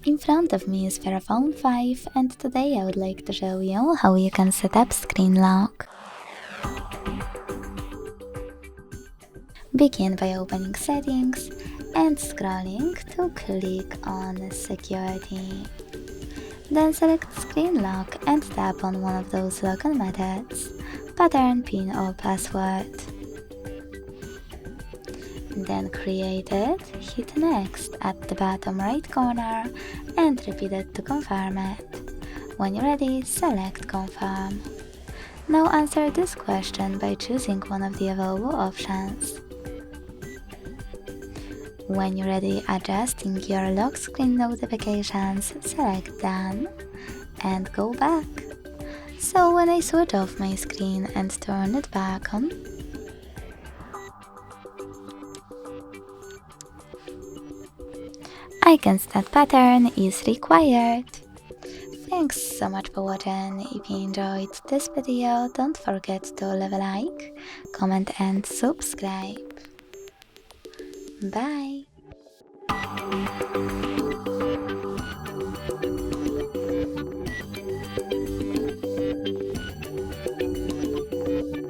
In front of me is Fairphone 5 and today I would like to show you how you can set up screen lock. Begin by opening settings and scrolling to click on security. Then select screen lock and tap on one of those login methods, pattern, PIN or password. Then create it, hit next at the bottom right corner and repeat it to confirm it. When you're ready, select confirm. Now answer this question by choosing one of the available options. When you're ready adjusting your lock screen notifications, select done and go back. So when I switch off my screen and turn it back on, I can see that pattern is required. Thanks so much for watching. If you enjoyed this video, don't forget to leave a like, comment and subscribe. Bye!